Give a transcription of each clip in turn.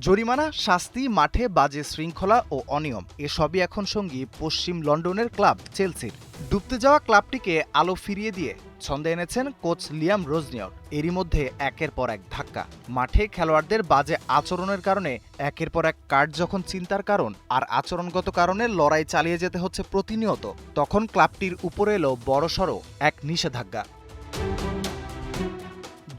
জরিমানা, শাস্তি, মাঠে বাজে শৃঙ্খলা ও অনিয়ম এসবই এখন সঙ্গী পশ্চিম লন্ডনের ক্লাব চেলসির। ডুবতে যাওয়া ক্লাবটিকে আলো ফিরিয়ে দিয়ে ছন্দে এনেছেন কোচ লিয়াম রোজনিয়র। এরই মধ্যে একের পর এক ধাক্কা। মাঠে খেলোয়াড়দের বাজে আচরণের কারণে একের পর এক কার্ড যখন চিন্তার কারণ, আর আচরণগত কারণে লড়াই চালিয়ে যেতে হচ্ছে প্রতিনিয়ত, তখন ক্লাবটির উপরে এলো বড়সড় এক নিষেধাজ্ঞা।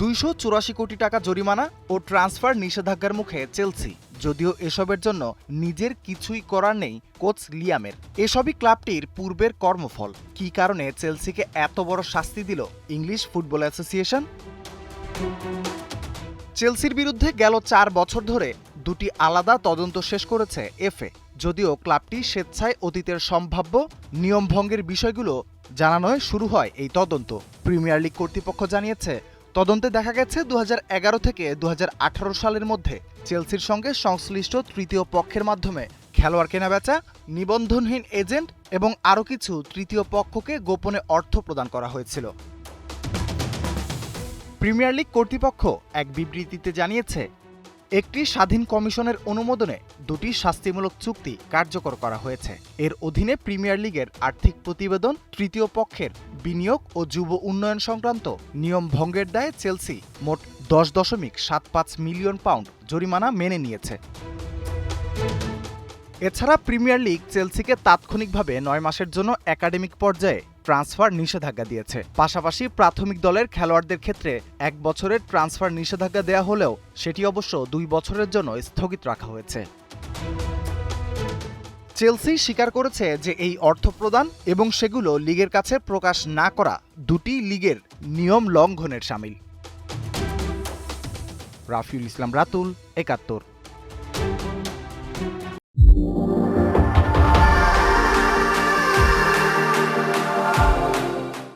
284 কোটি টাকা জরিমানা ও ট্রান্সফার নিষেধাজ্ঞার মুখে চেলসি। যদিও এসবের জন্য নিজের কিছুই করার নেই কোচ লিয়ামের। এসবই ক্লাবটির পূর্বের কর্মফল। কী কারণে চেলসিকে এত বড় শাস্তি দিল ইংলিশ ফুটবল অ্যাসোসিয়েশন? চেলসির বিরুদ্ধে গেল 4 বছর ধরে দুটি আলাদা তদন্ত শেষ করেছে এফএ। যদিও ক্লাবটি স্বেচ্ছায় অতীতের সম্ভাব্য নিয়মভঙ্গের বিষয়গুলো জানানোয় শুরু হয় এই তদন্ত। প্রিমিয়ার লিগ কর্তৃপক্ষ জানিয়েছে, তদন্তে দেখা গেছে 2011 থেকে 2018 সালের মধ্যে চেলসির সঙ্গে সংশ্লিষ্ট তৃতীয় পক্ষের মাধ্যমে খেলোয়াড় কেনাবেচা, নিবন্ধনহীন এজেন্ট এবং আরও কিছু তৃতীয় পক্ষকে গোপনে অর্থ প্রদান করা হয়েছিল। প্রিমিয়ার লিগ কর্তৃপক্ষ এক বিবৃতিতে জানিয়েছে, একটি স্বাধীন কমিশনের অনুমোদনে দুটি শাস্তিমূলক চুক্তি কার্যকর করা হয়েছে। এর অধীনে প্রিমিয়ার লিগের আর্থিক প্রতিবেদন, তৃতীয় পক্ষের বিনিয়োগ ও যুব উন্নয়ন সংক্রান্ত নিয়ম ভঙ্গের দায়ে চেলসি মোট 10.75 মিলিয়ন পাউন্ড জরিমানা মেনে নিয়েছে। এছাড়া প্রিমিয়ার লিগ চেলসিকে তাৎক্ষণিকভাবে 9 মাসের জন্য একাডেমিক পর্যায়ে ট্রান্সফার নিষেধাজ্ঞা দিয়েছে। পাশাপাশি প্রাথমিক দলের খেলোয়াড়দের ক্ষেত্রে 1 বছরের ট্রান্সফার নিষেধাজ্ঞা দেয়া হলেও সেটি অবশ্য 2 বছরের জন্য স্থগিত রাখা হয়েছে। চেলসি স্বীকার করেছে যে এই অর্থ প্রদান এবং সেগুলো লিগের কাছে প্রকাশ না করা দুটি লিগের নিয়ম লঙ্ঘনের শামিল। রাফিউল ইসলাম রাতুল, 71।